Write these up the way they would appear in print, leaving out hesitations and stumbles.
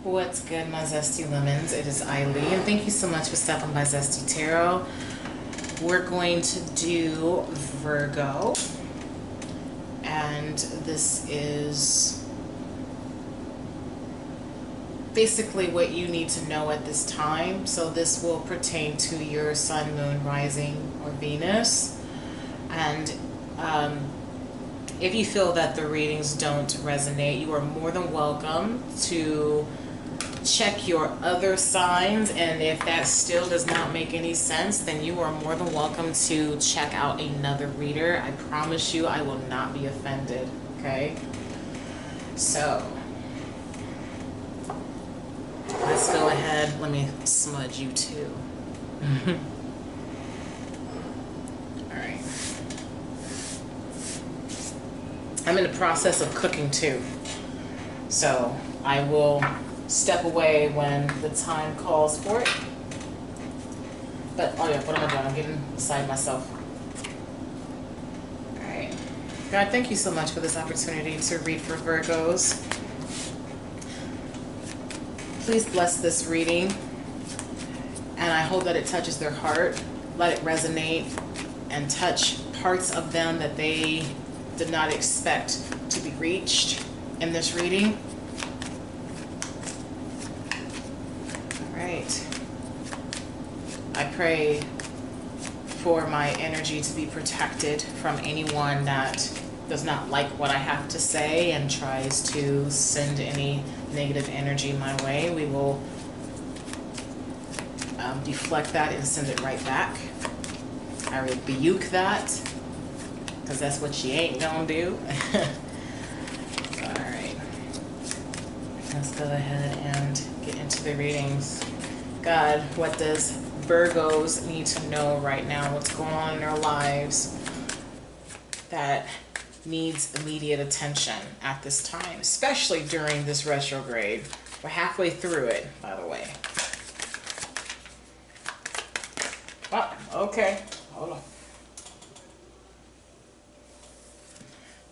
What's good, my zesty lemons? It is Eileen, and thank you so much for stopping by Zesty Tarot. We're going to do Virgo, and this is basically what you need to know at this time. So this will pertain to your sun, moon, rising, or Venus. And if you feel that the readings don't resonate, you are more than welcome to check your other signs, and if that still does not make any sense, then you are more than welcome to check out another reader. I promise you I will not be offended, okay? So let's go ahead. Let me smudge you too. Alright. I'm in the process of cooking too, so I will step away when the time calls for it. But, oh yeah, what am I doing? I'm getting beside myself. Alright. God, thank you so much for this opportunity to read for Virgos. Please bless this reading, and I hope that it touches their heart. Let it resonate and touch parts of them that they did not expect to be reached in this reading. I pray for my energy to be protected from anyone that does not like what I have to say and tries to send any negative energy my way. We will deflect that and send it right back. I rebuke that, because that's what she ain't gonna do. Alright, let's go ahead and get into the readings. God, what does Virgos need to know right now? What's going on in their lives that needs immediate attention at this time, especially during this retrograde? We're halfway through it, by the way. Oh, okay. Hold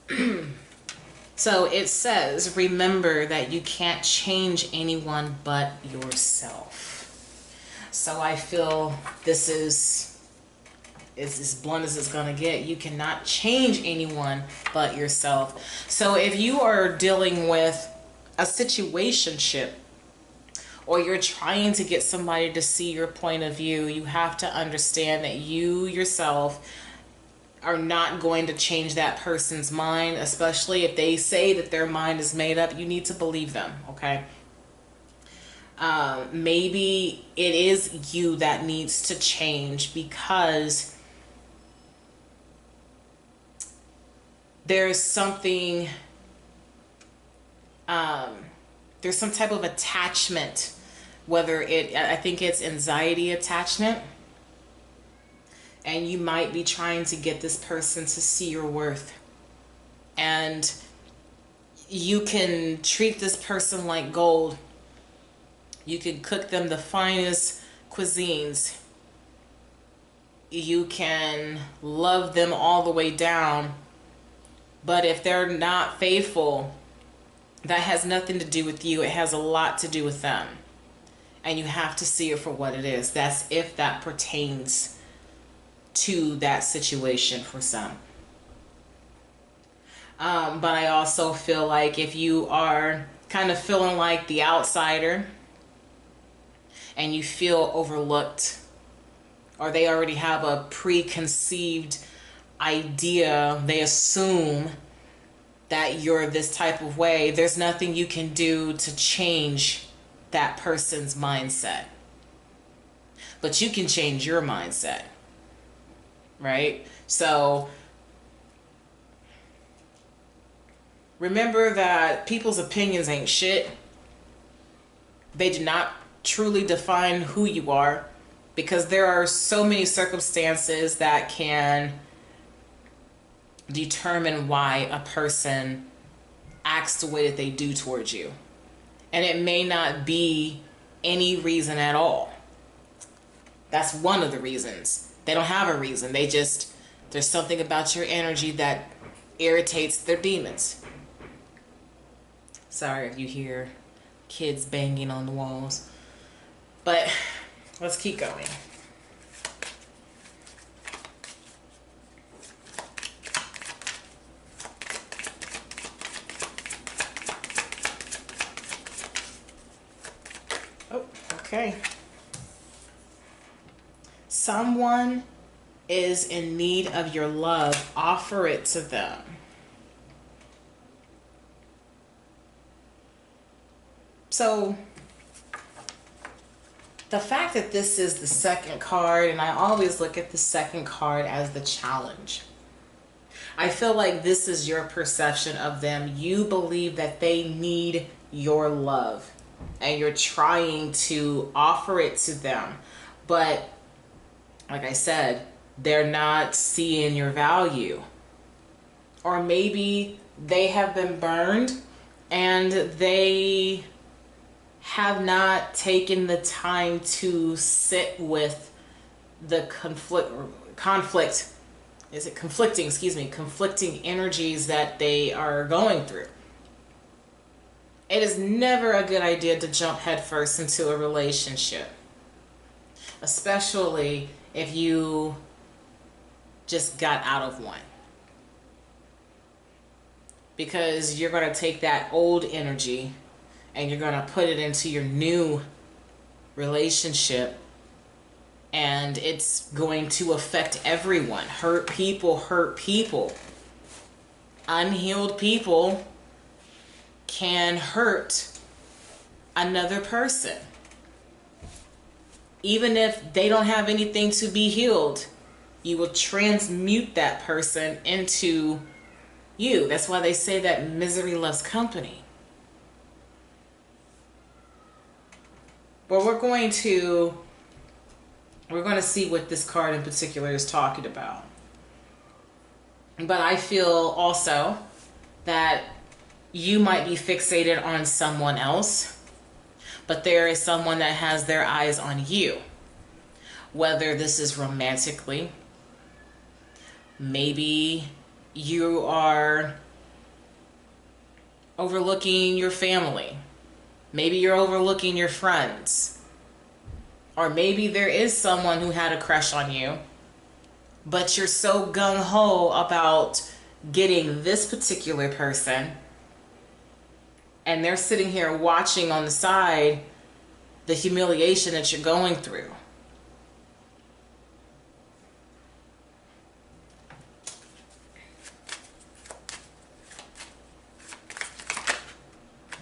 on. So it says, remember that you can't change anyone but yourself. So I feel this is as blunt as it's gonna get. You cannot change anyone but yourself. So if you are dealing with a situationship, or you're trying to get somebody to see your point of view, you have to understand that you yourself are not going to change that person's mind, especially if they say that their mind is made up. You need to believe them, okay? Maybe it is you that needs to change because there's something, there's some type of attachment, whether I think it's anxiety attachment, and you might be trying to get this person to see your worth. And you can treat this person like gold. You can cook them the finest cuisines. You can love them all the way down. But if they're not faithful, that has nothing to do with you. It has a lot to do with them. And you have to see it for what it is. That's if that pertains to that situation for some. But I also feel like if you are kind of feeling like the outsider and you feel overlooked, or they already have a preconceived idea, they assume that you're this type of way, there's nothing you can do to change that person's mindset. But you can change your mindset, right? So remember that people's opinions ain't shit. They do not truly define who you are, because there are so many circumstances that can determine why a person acts the way that they do towards you. And it may not be any reason at all. That's one of the reasons. They don't have a reason. They just, there's something about your energy that irritates their demons. Sorry if you hear kids banging on the walls. But let's keep going. Oh, okay. Someone is in need of your love. Offer it to them. So the fact that this is the second card, and I always look at the second card as the challenge. I feel like this is your perception of them. You believe that they need your love and you're trying to offer it to them. But like I said, they're not seeing your value. Or maybe they have been burned and they have not taken the time to sit with the conflicting energies that they are going through. It is never a good idea to jump headfirst into a relationship, especially if you just got out of one, because you're going to take that old energy and you're going to put it into your new relationship, and it's going to affect everyone. Hurt people hurt people. Unhealed people can hurt another person. Even if they don't have anything to be healed, you will transmute that person into you. That's why they say that misery loves company. But we're going to see what this card in particular is talking about. But I feel also that you might be fixated on someone else, but there is someone that has their eyes on you. Whether this is romantically, maybe you are overlooking your family. Maybe you're overlooking your friends. Or maybe there is someone who had a crush on you, but you're so gung-ho about getting this particular person, and they're sitting here watching on the side the humiliation that you're going through.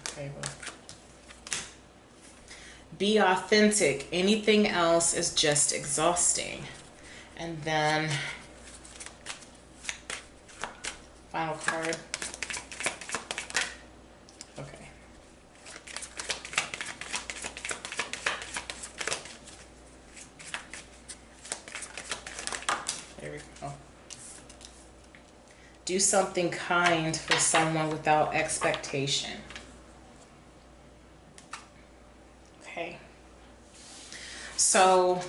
Okay, well. Be authentic. Anything else is just exhausting. And then final card. Okay. There we go. Do something kind for someone without expectation. Okay. So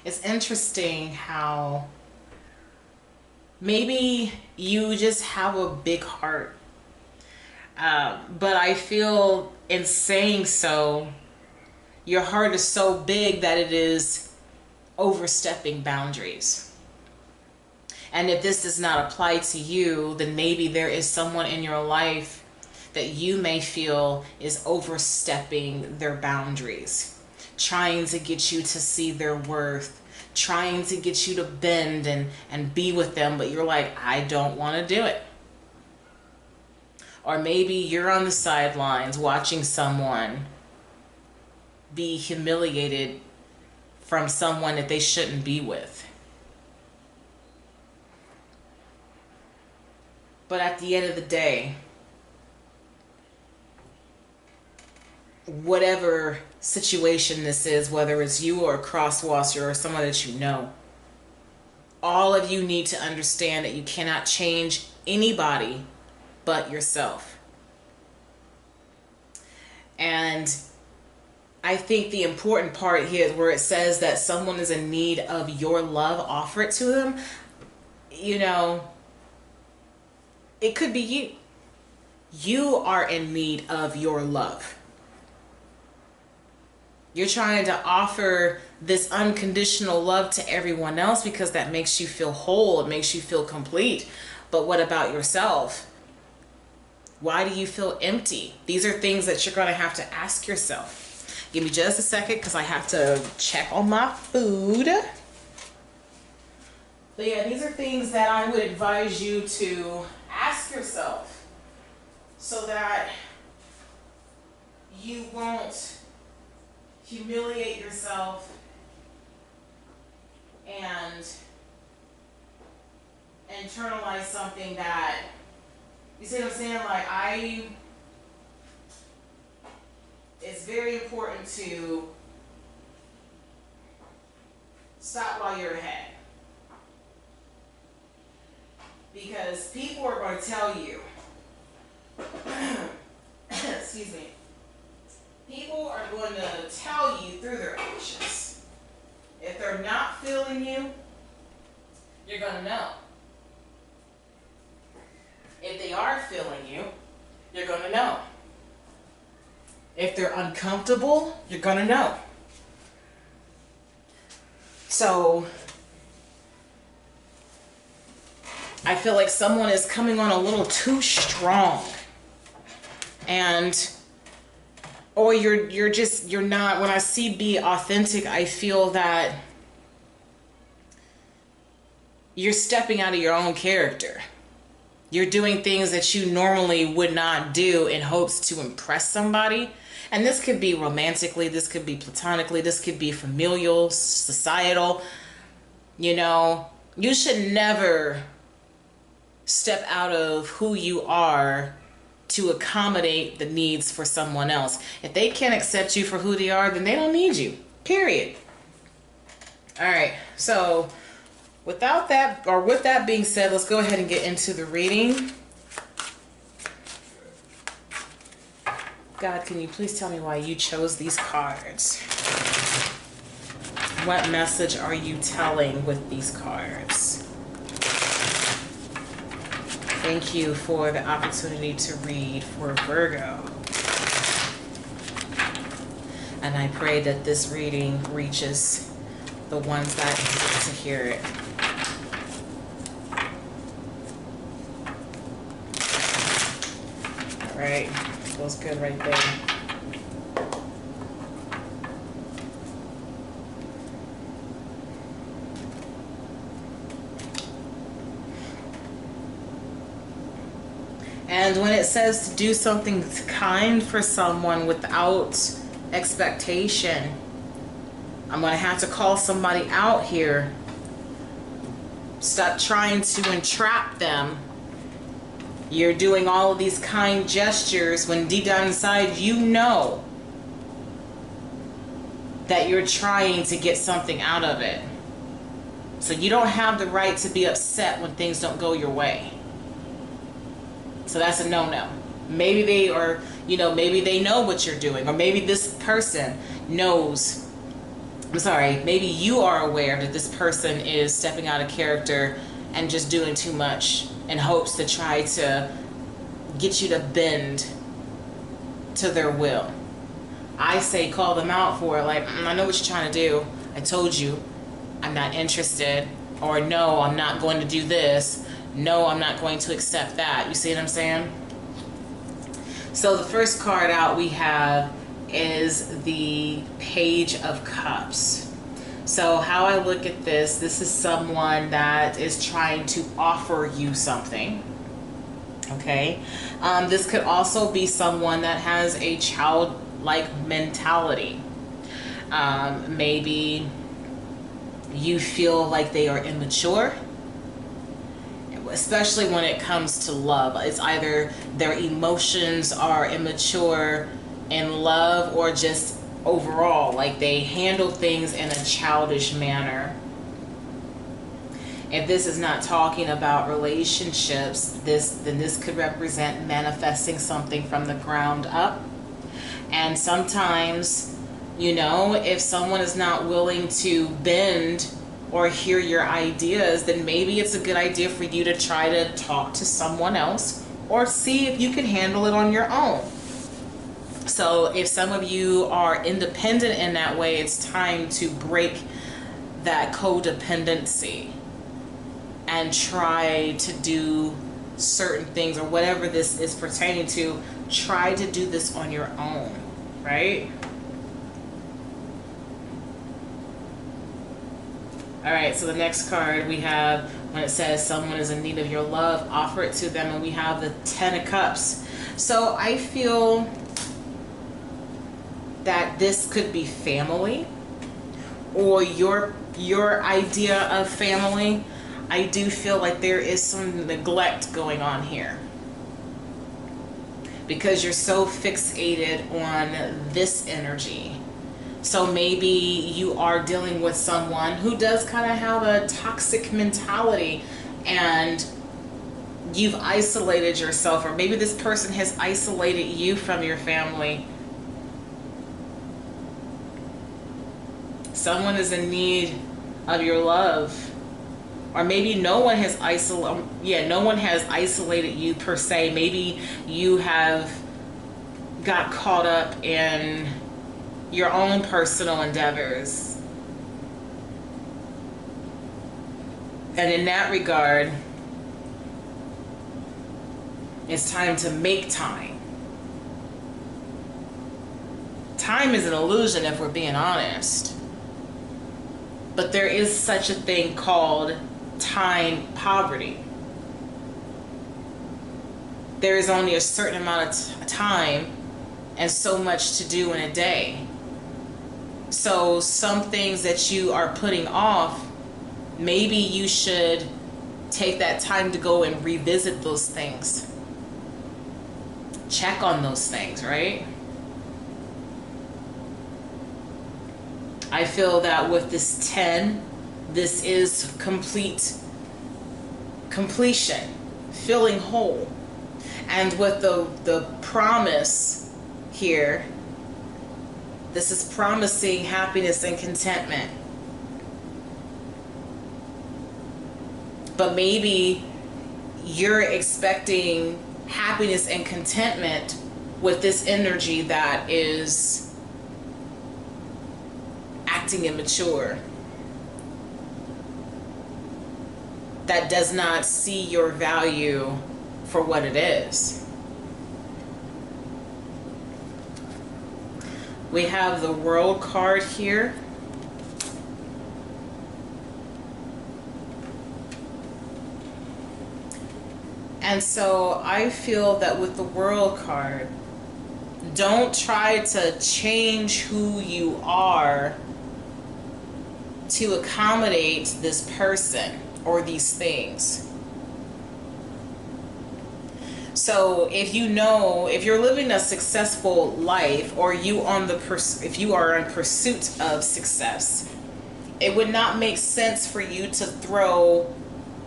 it's interesting how maybe you just have a big heart. But I feel in saying so, your heart is so big that it is overstepping boundaries. And if this does not apply to you, then maybe there is someone in your life that you may feel is overstepping their boundaries, trying to get you to see their worth, trying to get you to bend and be with them, but you're like, I don't want to do it. Or maybe you're on the sidelines watching someone be humiliated from someone that they shouldn't be with. But at the end of the day, whatever situation this is, whether it's you or a crosswalker or someone that you know, all of you need to understand that you cannot change anybody but yourself. And I think the important part here is where it says that someone is in need of your love, offer it to them. You know, it could be you. You are in need of your love. You're trying to offer this unconditional love to everyone else because that makes you feel whole. It makes you feel complete. But what about yourself? Why do you feel empty? These are things that you're going to have to ask yourself. Give me just a second because I have to check on my food. But yeah, these are things that I would advise you to ask yourself so that you won't humiliate yourself and internalize something that, you see what I'm saying? Like it's very important to stop while you're ahead. Because people are going to tell you, excuse me, people are going to tell you through their actions. If they're not feeling you, you're going to know. If they are feeling you, you're going to know. If they're uncomfortable, you're going to know. So I feel like someone is coming on a little too strong, or you're not. When I see be authentic, I feel that you're stepping out of your own character. You're doing things that you normally would not do in hopes to impress somebody. And this could be romantically, this could be platonically, this could be familial, societal. You know, you should never step out of who you are to accommodate the needs for someone else. If they can't accept you for who they are, then they don't need you, period. All right, so with that being said, let's go ahead and get into the reading. God, can you please tell me why you chose these cards? What message are you telling with these cards? Thank you for the opportunity to read for Virgo. And I pray that this reading reaches the ones that need to hear it. All right, feels good right there. And when it says to do something kind for someone without expectation, I'm going to have to call somebody out here. Stop trying to entrap them. You're doing all of these kind gestures when deep down inside you know that you're trying to get something out of it. So you don't have the right to be upset when things don't go your way. So that's a no-no. Maybe they are, maybe they know what you're doing, or maybe this person knows. Maybe you are aware that this person is stepping out of character and just doing too much in hopes to try to get you to bend to their will. I say call them out for it, like, I know what you're trying to do. I told you I'm not interested, or no, I'm not going to do this. No, I'm not going to accept that. You see what I'm saying? So the first card out we have is the Page of Cups. So how I look at this is someone that is trying to offer you something. Okay? This could also be someone that has a childlike mentality. Maybe you feel like they are immature, especially when it comes to love. It's either their emotions are immature in love, or just overall, like they handle things in a childish manner. If this is not talking about relationships, then this could represent manifesting something from the ground up. And sometimes, if someone is not willing to bend or hear your ideas, then maybe it's a good idea for you to try to talk to someone else or see if you can handle it on your own. So if some of you are independent in that way, it's time to break that codependency and try to do certain things, or whatever this is pertaining to. Try to do this on your own, right? All right, so the next card we have, when it says someone is in need of your love, offer it to them, and we have the 10 of Cups. So I feel that this could be family, or your idea of family. I do feel like there is some neglect going on here, because you're so fixated on this energy. So maybe you are dealing with someone who does kind of have a toxic mentality, and you've isolated yourself, or maybe this person has isolated you from your family. Someone is in need of your love. Or maybe no one has isolated you per se. Maybe you have got caught up in your own personal endeavors. And in that regard, it's time to make time. Time is an illusion, if we're being honest. But there is such a thing called time poverty. There is only a certain amount of time and so much to do in a day. So some things that you are putting off, maybe you should take that time to go and revisit those things. Check on those things, right? I feel that with this 10, this is completion, feeling whole. And with the promise here, this is promising happiness and contentment. But maybe you're expecting happiness and contentment with this energy that is acting immature, that does not see your value for what it is. We have the World card here. And so I feel that with the World card, don't try to change who you are to accommodate this person or these things. So if you're living a successful life, or if you are in pursuit of success, it would not make sense for you to throw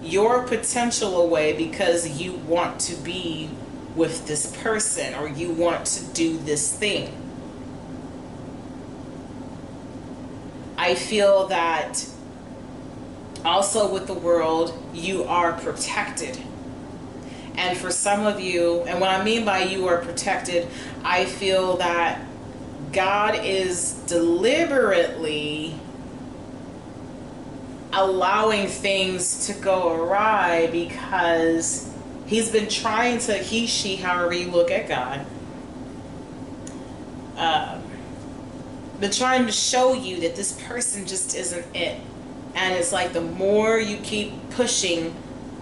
your potential away because you want to be with this person, or you want to do this thing. I feel that also with the World, you are protected. And for some of you, and what I mean by you are protected, I feel that God is deliberately allowing things to go awry, because he's been trying to, she, however you look at God, been trying to show you that this person just isn't it. And it's like the more you keep pushing,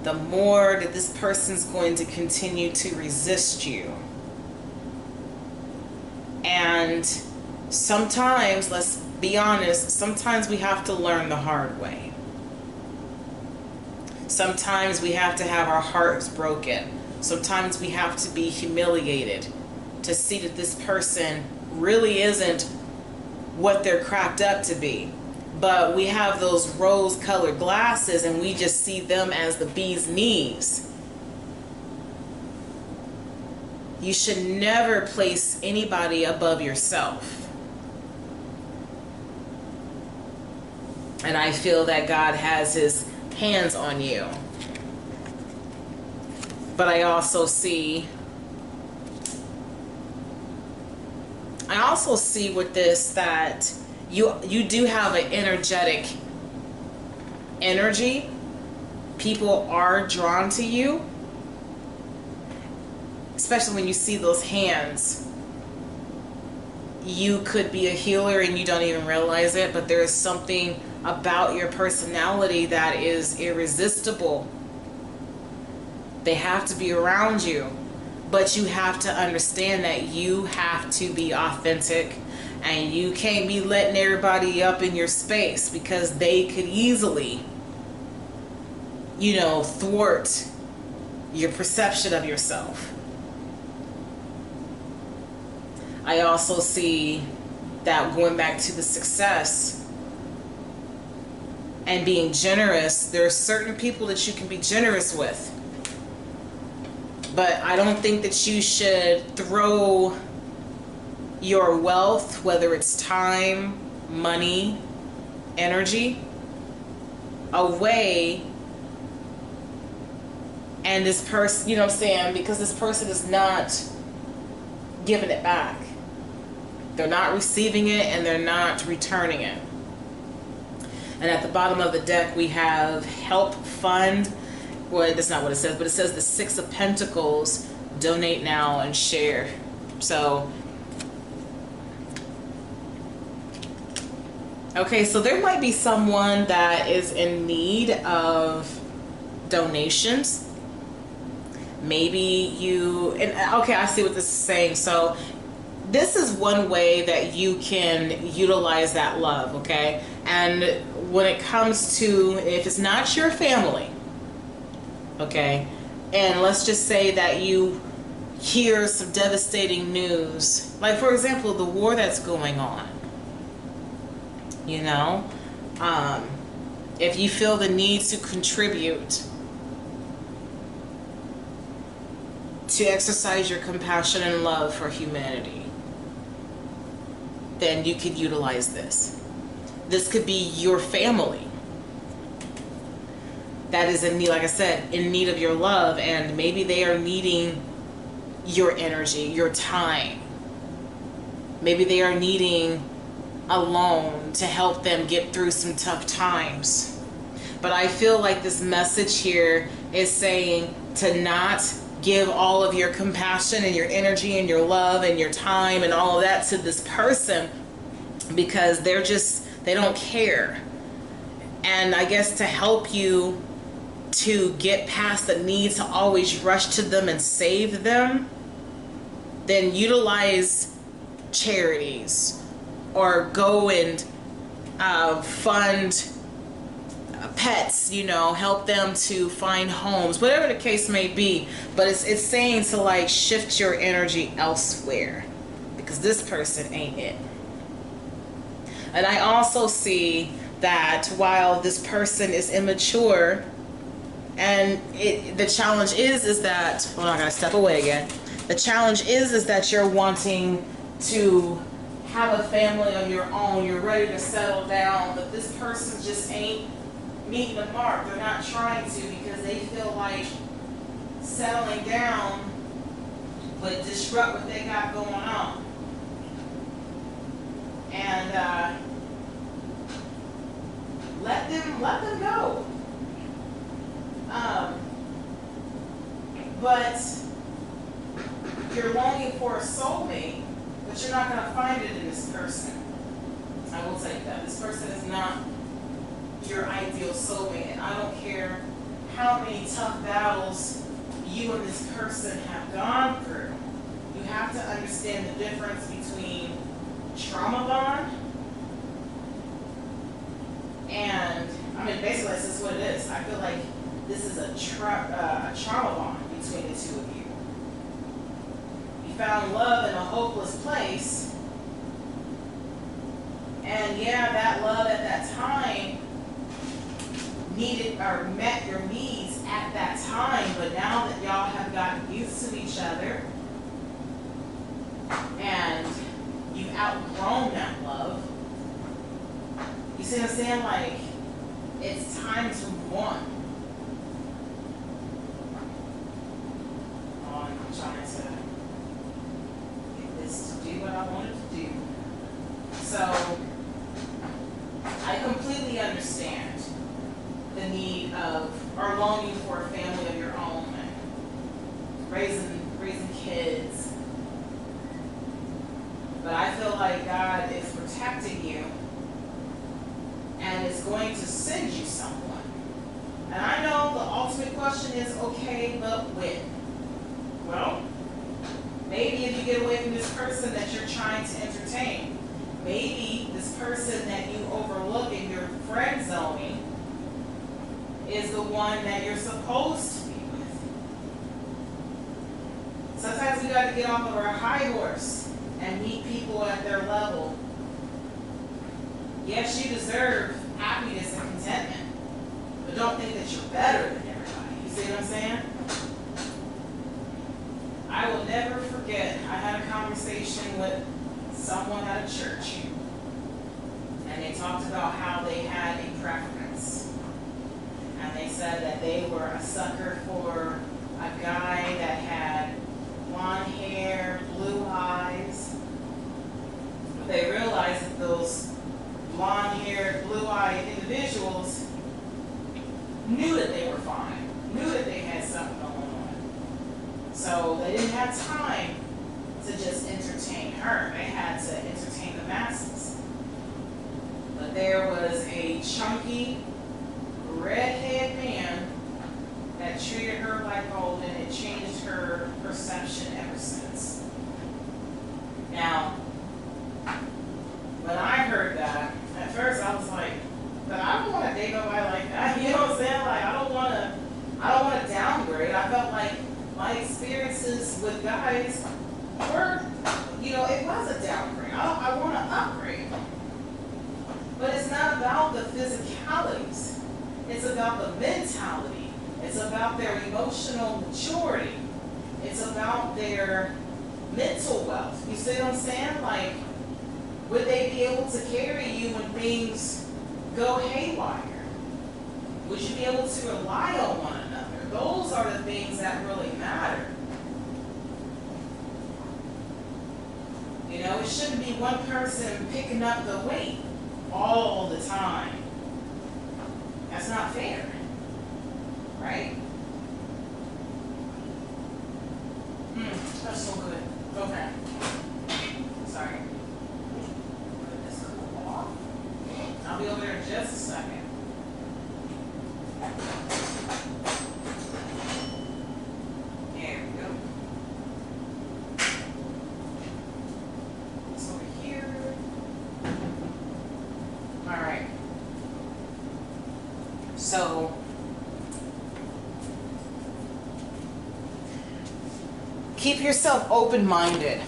the more that this person's going to continue to resist you. And sometimes, let's be honest, sometimes we have to learn the hard way. Sometimes we have to have our hearts broken. Sometimes we have to be humiliated to see that this person really isn't what they're cracked up to be. But we have those rose-colored glasses and we just see them as the bee's knees. You should never place anybody above yourself. And I feel that God has his hands on you. But I also see with this that you do have an energetic energy. People are drawn to you, especially when you see those hands. You could be a healer and you don't even realize it, but there is something about your personality that is irresistible. They have to be around you, but you have to understand that you have to be authentic, and you can't be letting everybody up in your space, because they could easily, you know, thwart your perception of yourself. I also see that going back to the success and being generous, there are certain people that you can be generous with. But I don't think that you should throw your wealth, whether it's time, money, energy, away. And this person, you know what I'm saying, because this person is not giving it back. They're not receiving it and they're not returning it. And at the bottom of the deck we have help fund. Well, that's not what it says, but it says the Six of Pentacles, donate now and share. So, okay, so there might be someone that is in need of donations. Maybe you, and okay, I see what this is saying. So this is one way that you can utilize that love, okay? And when it comes to, if it's not your family, okay, and let's just say that you hear some devastating news, like for example the war that's going on, you know, if you feel the need to contribute, to exercise your compassion and love for humanity, then you could utilize this. This could be your family that is in need, like I said, in need of your love, and maybe they are needing your energy, your time. Maybe they are needing a loan to help them get through some tough times. But I feel like this message here is saying to not give all of your compassion and your energy and your love and your time and all of that to this person, because they don't care. And I guess to help you to get past the need to always rush to them and save them, then utilize charities or go and fund pets, you know, help them to find homes, whatever the case may be. But it's saying to like shift your energy elsewhere, because this person ain't it. And I also see that while this person is immature, and the challenge is that, hold on, I gotta step away again. The challenge is that you're wanting to have a family of your own, you're ready to settle down, but this person just ain't meeting the mark. They're not trying to, because they feel like settling down would disrupt what they got going on. And let them go. But you're longing for a soulmate, but you're not going to find it in this person. I will tell you that. This person is not your ideal soulmate, and I don't care how many tough battles you and this person have gone through. You have to understand the difference between trauma bond and, I mean, basically this is what it is. I feel like this is a trauma bond between the two of you. You found love in a hopeless place, and yeah, that love at that time needed or met your needs at that time, but now that y'all have gotten used to each other and you've outgrown that love, you see what I'm saying? Like, it's time to move on. So I completely understand the need of or longing for a family of your own and raising kids. But I feel like God is protecting you and is going to send you someone. And I know the ultimate question is, okay, but when? Well, maybe if you get away from this person that you're trying to entertain, maybe this person that you overlook in your friend zoning is the one that you're supposed to be with. Sometimes we got to get off of our high horse and meet people at their level. Yes, you deserve happiness and contentment, but don't think that you're better than everybody. You see what I'm saying? I will never forget, I had a conversation with someone at a church, and they talked about how they had a preference. And they said that they were a sucker for a guy that had blonde hair, blue eyes. But they realized that those blonde-haired, blue-eyed individuals knew that they were fine, knew that they had something going on. So they didn't have time to just entertain her. They had to entertain the masses. But there was a chunky, redhead man that treated her like gold, and it changed her perception ever since. Now, when I heard that, at first I was like, but I don't want to date nobody like that. You know what I'm saying? Like, I don't want to downgrade. I felt like my experiences with guys were, it was a downgrade. I want to upgrade. But it's not about the physicalities. It's about the mentality. It's about their emotional maturity. It's about their mental wealth. You see what I'm saying? Like, would they be able to carry you when things go haywire? Would you be able to rely on one another? Those are the things that really matter. It shouldn't be one person picking up the weight all the time. That's not fair, right? That's so good. Okay. Sorry. Put this cool off. I'll be over there in just a second. There we go. This over here. All right. So, keep yourself open-minded.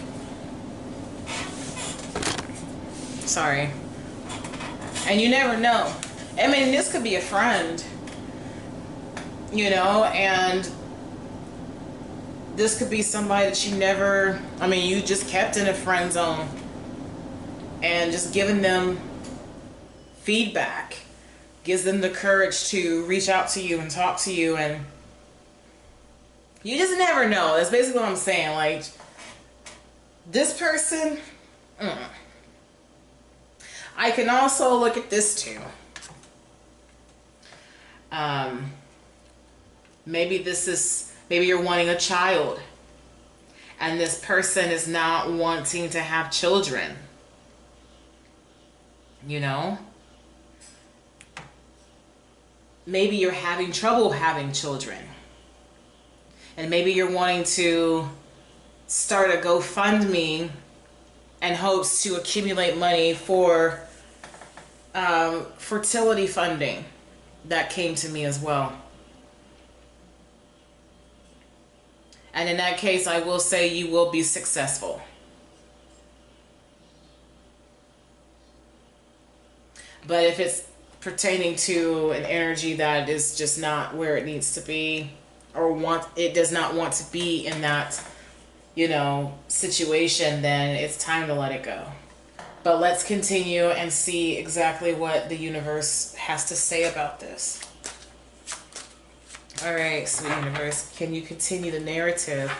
Sorry. And you never know. I mean, this could be a friend, and this could be somebody that you just kept in a friend zone and just giving them feedback gives them the courage to reach out to you and talk to you, and you just never know. That's basically what I'm saying. Like, this person, I can also look at this too. Maybe you're wanting a child, and this person is not wanting to have children. Maybe you're having trouble having children. And maybe you're wanting to start a GoFundMe in hopes to accumulate money for fertility funding. That came to me as well. And in that case, I will say you will be successful. But if it's pertaining to an energy that is just not where it needs to be, or it does not want to be in that, situation, then it's time to let it go. But let's continue and see exactly what the universe has to say about this. All right, sweet universe, can you continue the narrative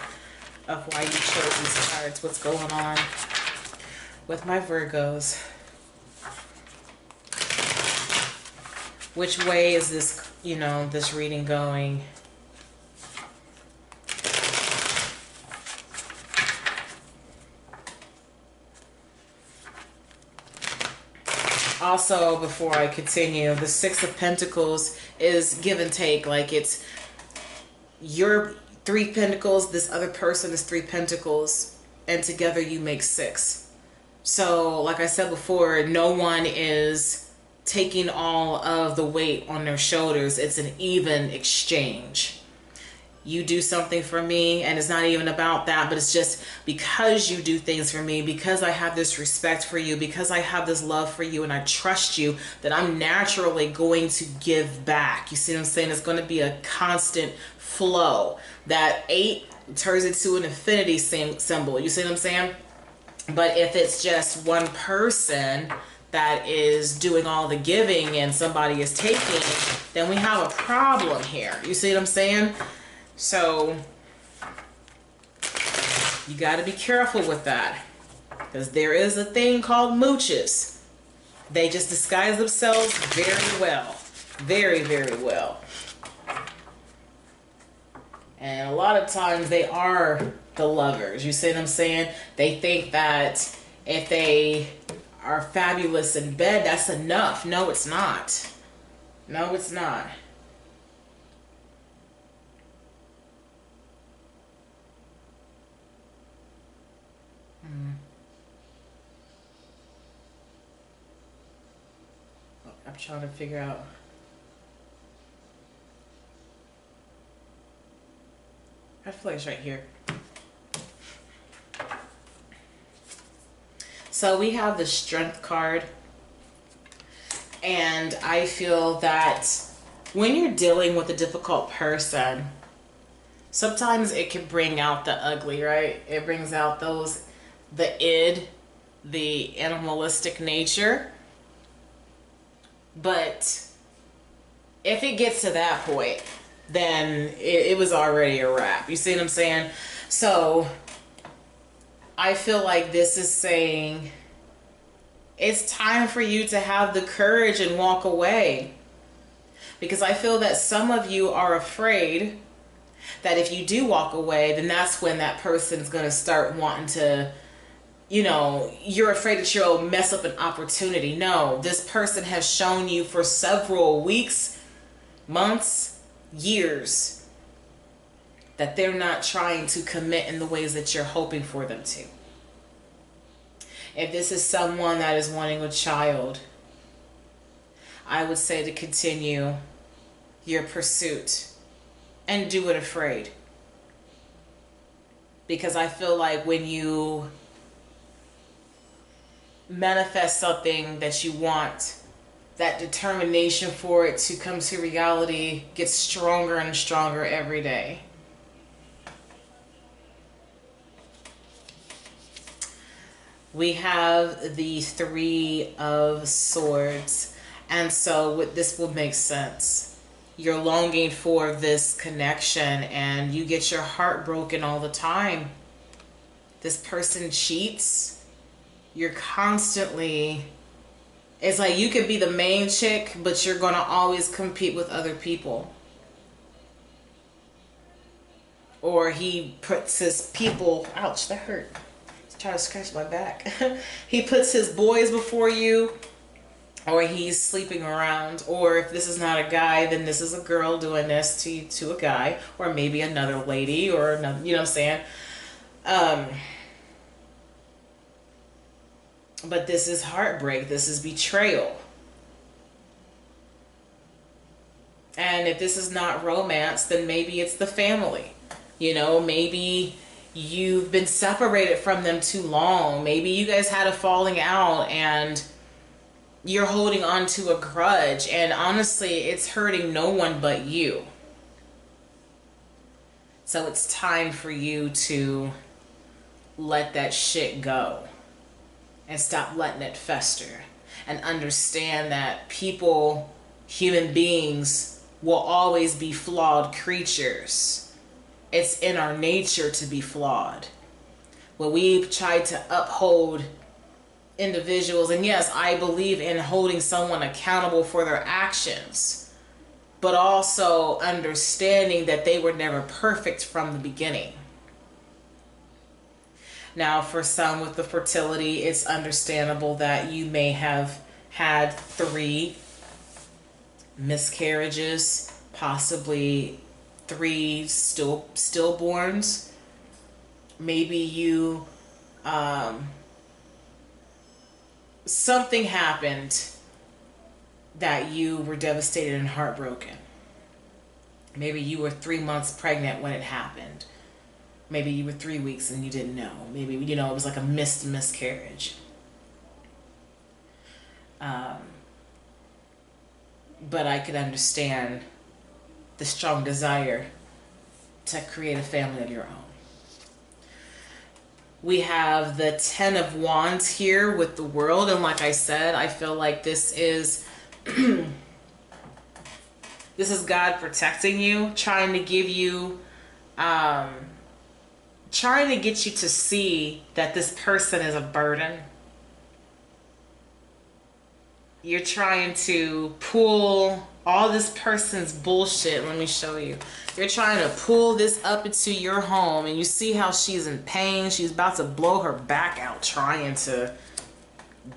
of why you chose these cards? What's going on with my Virgos? Which way is this, this reading going? Also, before I continue, the Six of Pentacles is give and take. Like, it's your 3 pentacles, this other person is 3 pentacles, and together you make 6. So, like I said before, no one is taking all of the weight on their shoulders. It's an even exchange. You do something for me, and it's not even about that, but it's just because you do things for me, because I have this respect for you, because I have this love for you, and I trust you, that I'm naturally going to give back. You see what I'm saying? It's going to be a constant flow. That 8 turns into an infinity symbol. You see what I'm saying? But if it's just one person that is doing all the giving and somebody is taking, then we have a problem here. You see what I'm saying? So you got to be careful with that, because there is a thing called mooches. They just disguise themselves very well. Very, very well. And a lot of times they are the lovers. You see what I'm saying? They think that if they are fabulous in bed, that's enough. No, it's not. No, it's not. I'm trying to figure out. I feel like it's right here. So we have the Strength card. And I feel that when you're dealing with a difficult person, sometimes it can bring out the ugly, right? It brings out the id, the animalistic nature. But if it gets to that point, then it was already a wrap. You see what I'm saying? So I feel like this is saying it's time for you to have the courage and walk away. Because I feel that some of you are afraid that if you do walk away, then that's when that person's going to start wanting to, you're afraid that you'll mess up an opportunity. No, this person has shown you for several weeks, months, years that they're not trying to commit in the ways that you're hoping for them to. If this is someone that is wanting a child, I would say to continue your pursuit and do it afraid. Because I feel like when you manifest something that you want, that determination for it to come to reality gets stronger and stronger every day. We have the 3 of Swords. And so this will make sense. You're longing for this connection and you get your heart broken all the time. This person cheats. You're constantly... It's like you could be the main chick, but you're going to always compete with other people. Or he puts his people... Ouch, that hurt. Try to scratch my back. He puts his boys before you, or he's sleeping around. Or if this is not a guy, then this is a girl doing this to a guy, or maybe another lady, or another, you know what I'm saying? But this is heartbreak. This is betrayal. And if this is not romance, then maybe it's the family. Maybe you've been separated from them too long. Maybe you guys had a falling out and you're holding on to a grudge. And honestly, it's hurting no one but you. So it's time for you to let that shit go. And stop letting it fester. And understand that people, human beings, will always be flawed creatures. It's in our nature to be flawed. When we try to uphold individuals, and yes, I believe in holding someone accountable for their actions, but also understanding that they were never perfect from the beginning. Now, for some with the fertility, it's understandable that you may have had 3 miscarriages, possibly 3 stillborns. Maybe you something happened that you were devastated and heartbroken. Maybe you were 3 months pregnant when it happened. Maybe you were 3 weeks and you didn't know. Maybe, it was like a miscarriage. But I could understand the strong desire to create a family of your own. We have the 10 of Wands here with the World, and like I said, I feel like this is this is God protecting you, trying to give you trying to get you to see that this person is a burden. You're trying to pull all this person's bullshit. Let me show you. You're trying to pull this up into your home, and you see how she's in pain. She's about to blow her back out trying to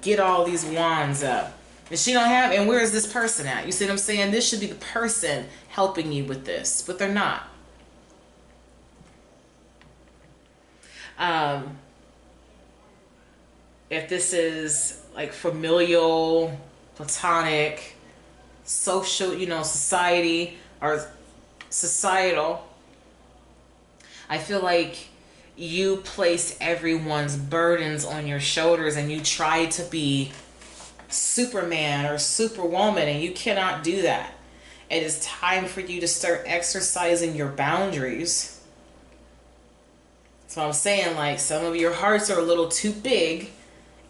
get all these wands up. And she don't have, and where is this person at? You see what I'm saying? This should be the person helping you with this, but they're not. If this is like familial, platonic, social, society or societal, I feel like you place everyone's burdens on your shoulders and you try to be Superman or Superwoman, and you cannot do that. It is time for you to start exercising your boundaries. So I'm saying, like, some of your hearts are a little too big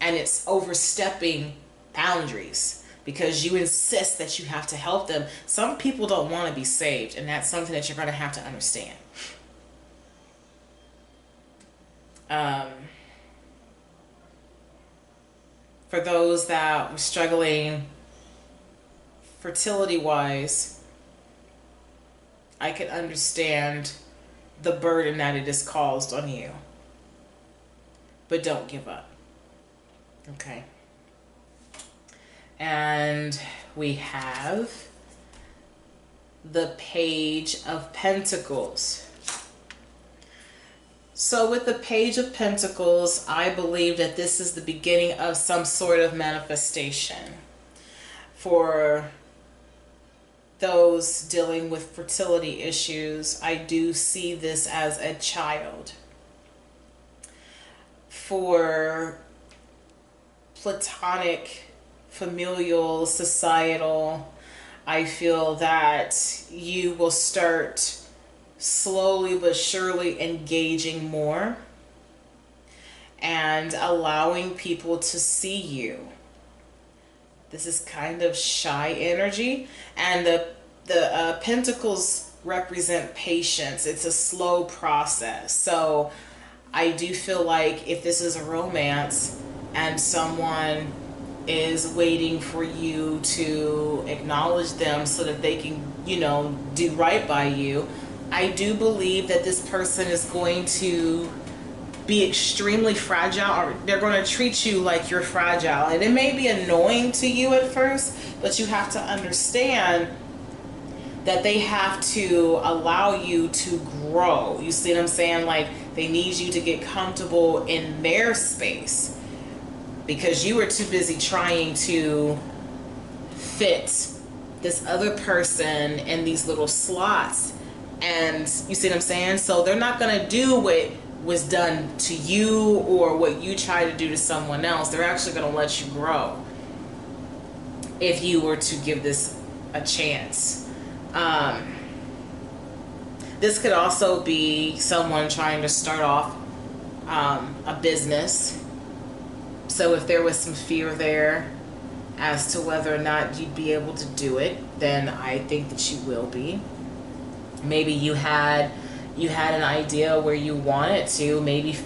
and it's overstepping boundaries because you insist that you have to help them. Some people don't want to be saved, and that's something that you're going to have to understand. For those that were struggling fertility-wise, I can understand the burden that it has caused on you. But don't give up. Okay. And we have the Page of Pentacles. So with the Page of Pentacles, I believe that this is the beginning of some sort of manifestation. For those dealing with fertility issues, I do see this as a child. For platonic, familial, societal, I feel that you will start slowly but surely engaging more and allowing people to see you. This is kind of shy energy, and the pentacles represent patience. It's a slow process. So I do feel like if this is a romance and someone is waiting for you to acknowledge them so that they can, do right by you, I do believe that this person is going to be extremely fragile, or they're going to treat you like you're fragile. And it may be annoying to you at first, but you have to understand that they have to allow you to grow. You see what I'm saying? Like, they need you to get comfortable in their space because you are too busy trying to fit this other person in these little slots. And you see what I'm saying? So they're not going to do what was done to you or what you try to do to someone else. They're actually going to let you grow if you were to give this a chance. This could also be someone trying to start off a business. So if there was some fear there as to whether or not you'd be able to do it, then I think that you will be. Maybe you had an idea where you wanted to. Maybe,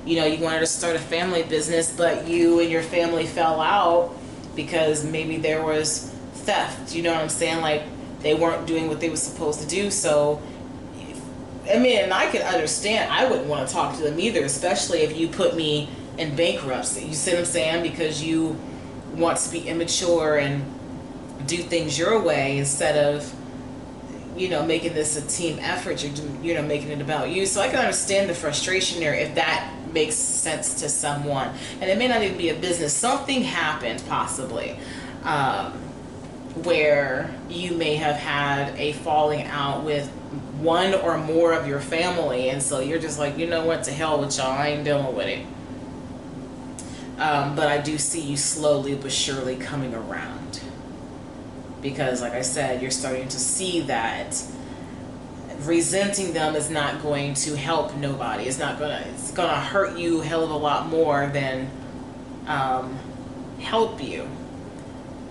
you know, you wanted to start a family business, but you and your family fell out because maybe there was theft. You know what I'm saying? Like, they weren't doing what they were supposed to do. So, I mean, and I can understand. I wouldn't want to talk to them either, especially if you put me in bankruptcy. You see what I'm saying? Because you want to be immature and do things your way instead of, you know, making this a team effort. You know, making it about you. So I can understand the frustration there if that makes sense to someone. And it may not even be a business. Something happened possibly where you may have had a falling out with one or more of your family, and so you're just like, you know what, to hell with y'all, I ain't dealing with it. But I do see you slowly but surely coming around, because like I said, you're starting to see that resenting them is not going to help nobody. It's gonna hurt you a hell of a lot more than help you.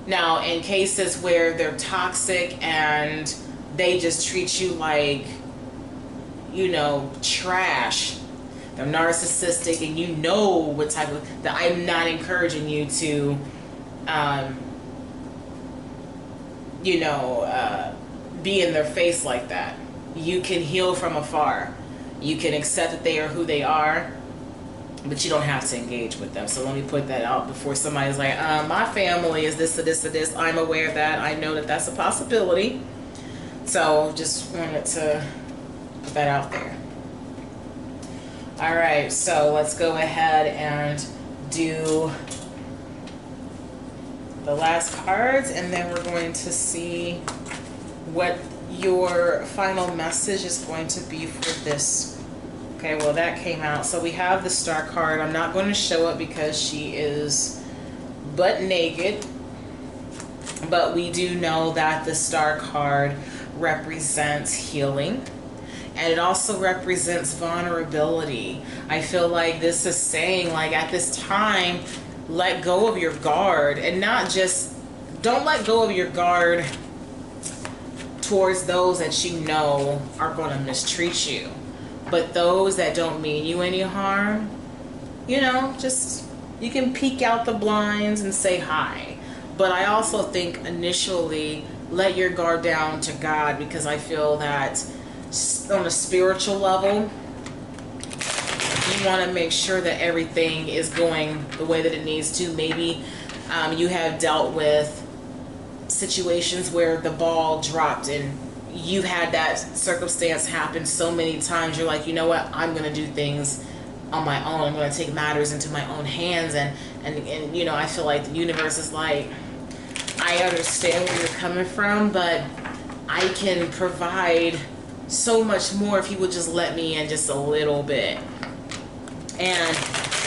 Now, in cases where they're toxic and they just treat you like, you know, trash, they're narcissistic, and you know what type of, that I'm not encouraging you to, you know, be in their face like that. You can heal from afar. You can accept that they are who they are, but you don't have to engage with them. So let me put that out before somebody's like, my family is this or this or this. I'm aware of that. I know that that's a possibility. So just wanted to put that out there. All right, so let's go ahead and do the last cards, and then we're going to see what your final message is going to be for this. Okay, well, that came out. So we have the Star card. I'm not going to show it because she is butt naked, but we do know that the Star card represents healing, and it also represents vulnerability. I feel like this is saying, like, at this time, let go of your guard, and not just, don't let go of your guard towards those that you know are going to mistreat you, but those that don't mean you any harm, you know, just, you can peek out the blinds and say hi. But I also think initially, let your guard down to God, because I feel that on a spiritual level, you want to make sure that everything is going the way that it needs to. Maybe you have dealt with situations where the ball dropped, and you've had that circumstance happen so many times. You're like, you know what, I'm going to do things on my own. I'm going to take matters into my own hands. And you know, I feel like the universe is like, I understand where you're coming from, but I can provide so much more if you would just let me in just a little bit. And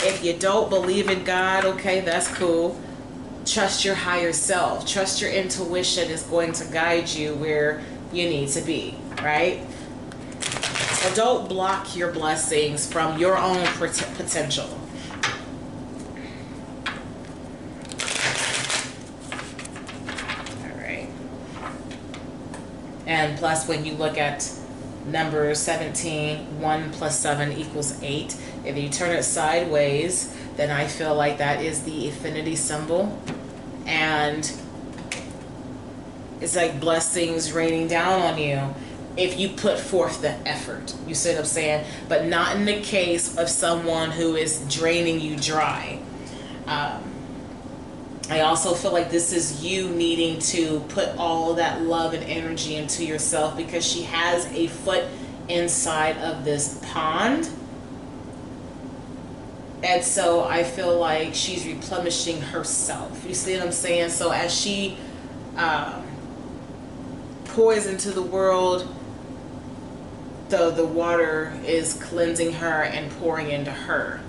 if you don't believe in God, okay, that's cool. Trust your higher self. Trust your intuition is going to guide you where you need to be, right? So don't block your blessings from your own potential. All right. And plus, when you look at number 17, 1 plus 7 equals 8. If you turn it sideways, then I feel like that is the infinity symbol. And it's like blessings raining down on you if you put forth the effort. You see what I'm saying? But not in the case of someone who is draining you dry. I also feel like this is you needing to put all that love and energy into yourself, because she has a foot inside of this pond. And so I feel like she's replenishing herself. You see what I'm saying? So as she pours into the world, the water is cleansing her and pouring into her.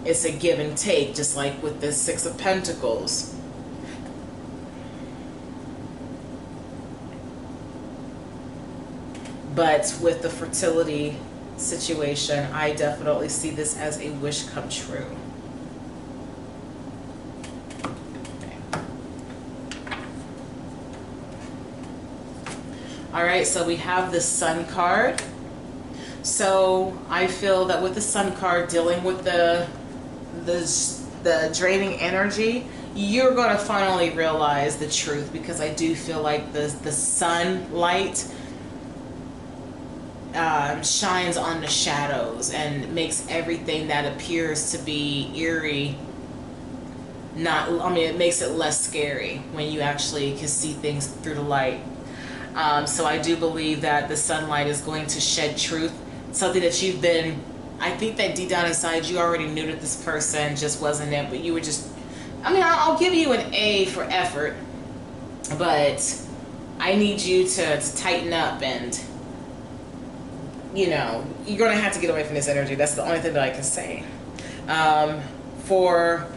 It's a give and take, just like with the 6 of Pentacles. But with the fertility situation, I definitely see this as a wish come true. All right, so we have the Sun card. So I feel that with the Sun card dealing with the draining energy, you're going to finally realize the truth, because I do feel like the sunlight shines on the shadows and makes everything that appears to be eerie it makes it less scary when you actually can see things through the light. So I do believe that the sunlight is going to shed truth, something that you've been, I think that deep down inside you already knew that this person just wasn't it, but you were just, I'll give you an A for effort, but I need you to tighten up, and you're going to have to get away from this energy. That's the only thing that I can say. For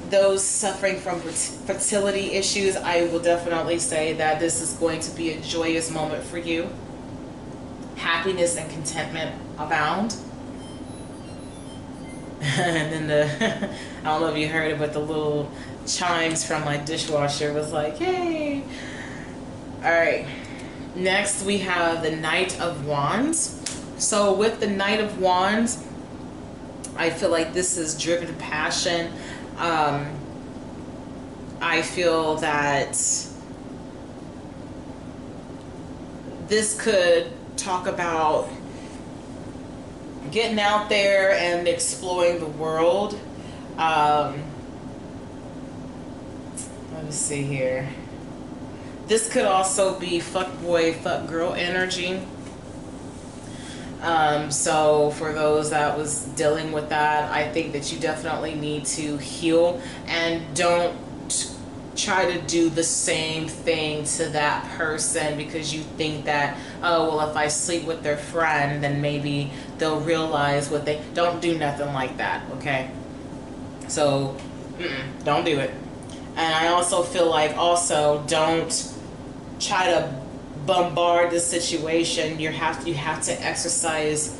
those suffering from fertility issues, I will definitely say that this is going to be a joyous moment for you. Happiness and contentment abound. And then I don't know if you heard it, but the little chimes from my dishwasher was like, hey. All right. Next, we have the Knight of Wands. So with the Knight of Wands, I feel like this is driven passion. I feel that this could talk about getting out there and exploring the world. Let me see here. This could also be fuck boy, fuck girl energy. So for those that was dealing with that, I think that you definitely need to heal, and don't try to do the same thing to that person because you think that, oh, well, if I sleep with their friend, then maybe they'll realize what they... Don't do nothing like that, okay? So, don't do it. And I also feel like, don't try to bombard the situation. You have to exercise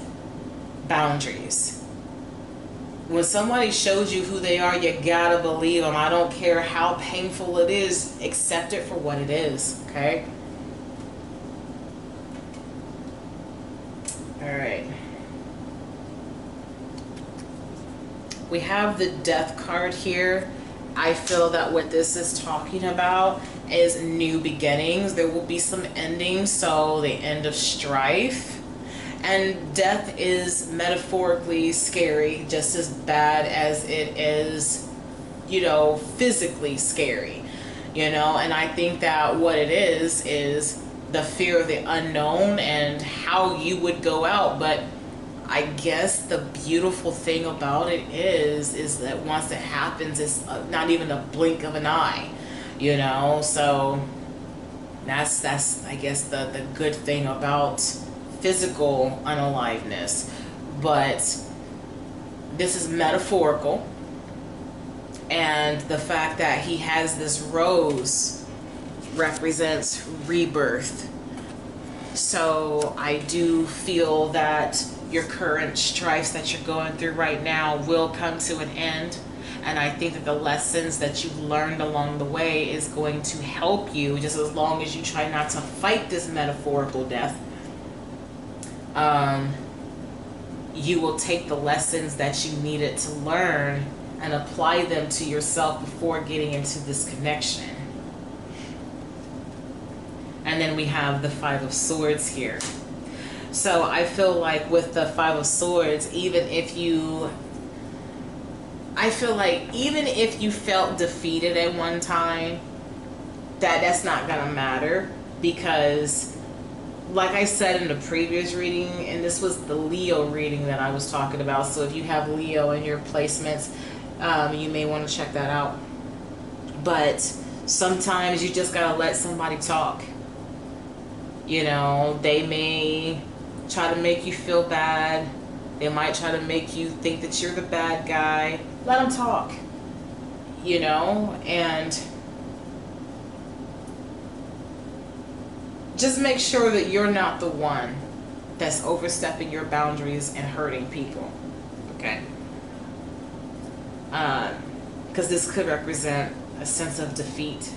boundaries. When somebody shows you who they are, you gotta believe them. I don't care how painful it is. Accept it for what it is, okay? All right. We have the Death card here. I feel that what this is talking about is new beginnings. There will be some endings, so the end of strife. And death is metaphorically scary, just as bad as it is, physically scary, and I think that what it is the fear of the unknown and how you would go out. But I guess the beautiful thing about it is that once it happens, it's not even a blink of an eye, so that's I guess the good thing about physical unaliveness. But this is metaphorical, and the fact that he has this rose represents rebirth. So I do feel that your current strifes that you're going through right now will come to an end, and I think that the lessons that you've learned along the way is going to help you, just as long as you try not to fight this metaphorical death. You will take the lessons that you needed to learn and apply them to yourself before getting into this connection. And then we have the Five of Swords here. So I feel like with the Five of Swords, even if you felt defeated at one time, that's not gonna matter, because like I said in the previous reading, and this was the Leo reading that I was talking about, so if you have Leo in your placements, you may want to check that out. But sometimes you just gotta let somebody talk. They may try to make you feel bad. They might try to make you think that you're the bad guy. Let them talk, and just make sure that you're not the one that's overstepping your boundaries and hurting people, okay? Because this could represent a sense of defeat.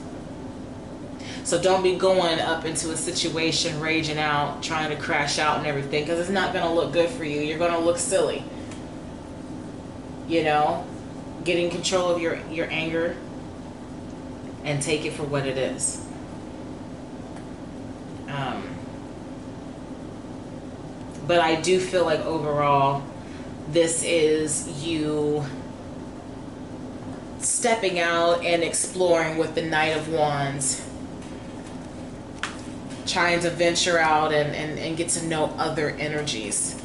So don't be going up into a situation, raging out, trying to crash out and everything, because it's not going to look good for you. You're going to look silly. You know, getting control of your anger and take it for what it is. But I do feel like overall, this is you stepping out and exploring with the Knight of Wands. Trying to venture out and get to know other energies.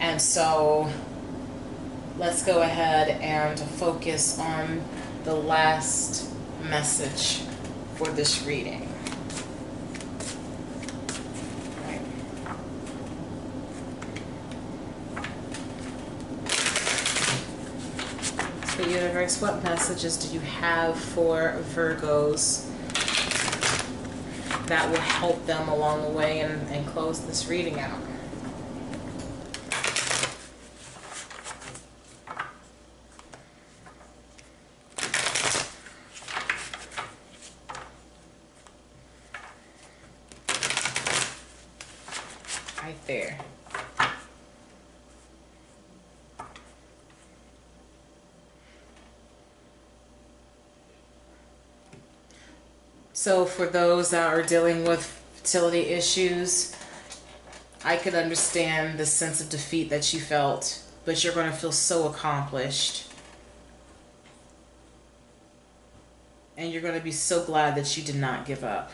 And so let's go ahead and focus on the last message for this reading. Universe, what messages do you have for Virgos that will help them along the way and close this reading out? Right there. So for those that are dealing with fertility issues, I could understand the sense of defeat that you felt, but you're going to feel so accomplished. And you're going to be so glad that you did not give up.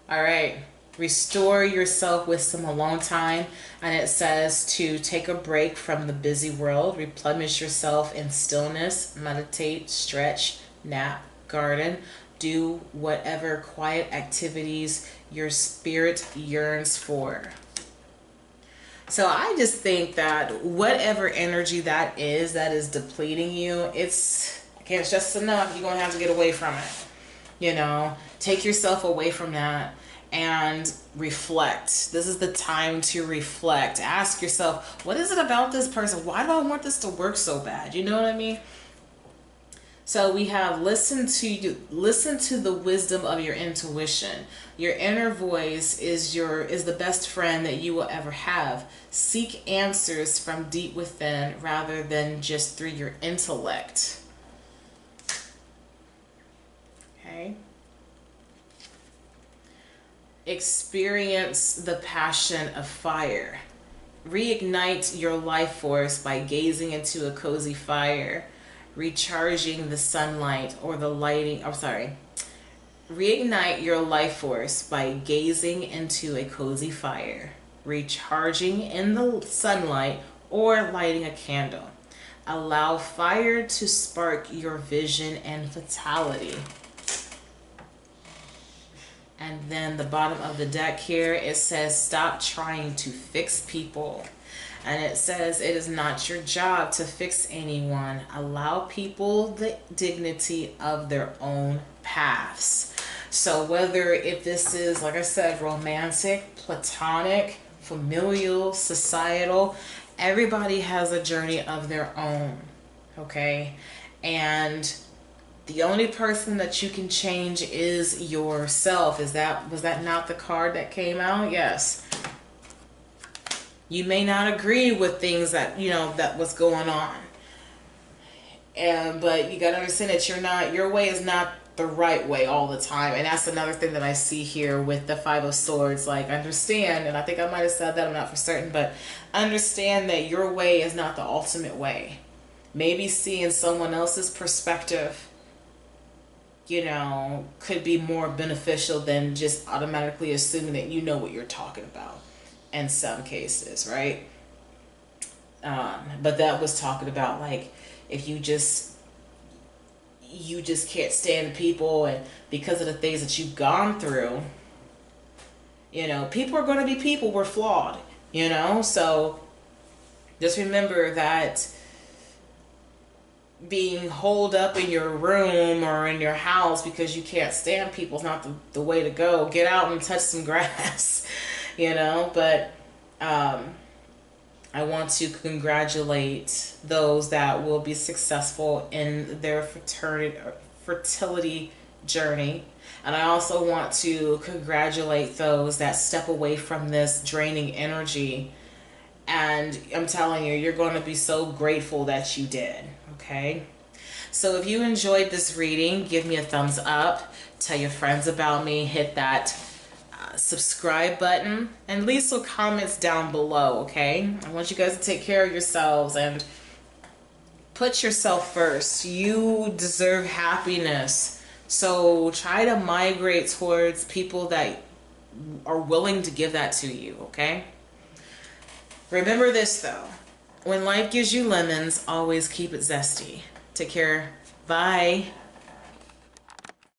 All right. Restore yourself with some alone time, and it says to take a break from the busy world, replenish yourself in stillness, meditate, stretch, nap, garden, do whatever quiet activities your spirit yearns for. So I just think that whatever energy that is depleting you, it's, I can't stress enough, you're going to have to get away from it. You know, take yourself away from that. And reflect. This is the time to reflect. Ask yourself, what is it about this person? Why do I want this to work so bad? You know what I mean? So we have listen to the wisdom of your intuition. Your inner voice is the best friend that you will ever have. Seek answers from deep within rather than just through your intellect. Okay? Experience the passion of fire. Reignite your life force by gazing into a cozy fire, recharging the sunlight or the lighting. Reignite your life force by gazing into a cozy fire, recharging in the sunlight or lighting a candle. Allow fire to spark your vision and vitality. And then the bottom of the deck here, it says, stop trying to fix people. And it says, it is not your job to fix anyone. Allow people the dignity of their own paths. So whether if this is, like I said, romantic, platonic, familial, societal, everybody has a journey of their own. Okay? And the only person that you can change is yourself. Was that not the card that came out? Yes. You may not agree with things that, that was going on. But you got to understand that your way is not the right way all the time. And that's another thing that I see here with the Five of Swords. Like, understand, and I think I might have said that, I'm not for certain, but understand that your way is not the ultimate way. Maybe seeing someone else's perspective could be more beneficial than just automatically assuming that you know what you're talking about in some cases, right? But that was talking about, like, if you just can't stand people, and because of the things that you've gone through, people are going to be people. We're flawed, so just remember that being holed up in your room or in your house because you can't stand people is not the way to go. Get out and touch some grass, but I want to congratulate those that will be successful in their fertility journey. And I also want to congratulate those that step away from this draining energy. And I'm telling you, you're going to be so grateful that you did. Okay? So if you enjoyed this reading, give me a thumbs up. Tell your friends about me. Hit that subscribe button and leave some comments down below. Okay, I want you guys to take care of yourselves and put yourself first. You deserve happiness, so try to migrate towards people that are willing to give that to you. Okay, remember this though, when life gives you lemons, always keep it zesty. Take care. Bye.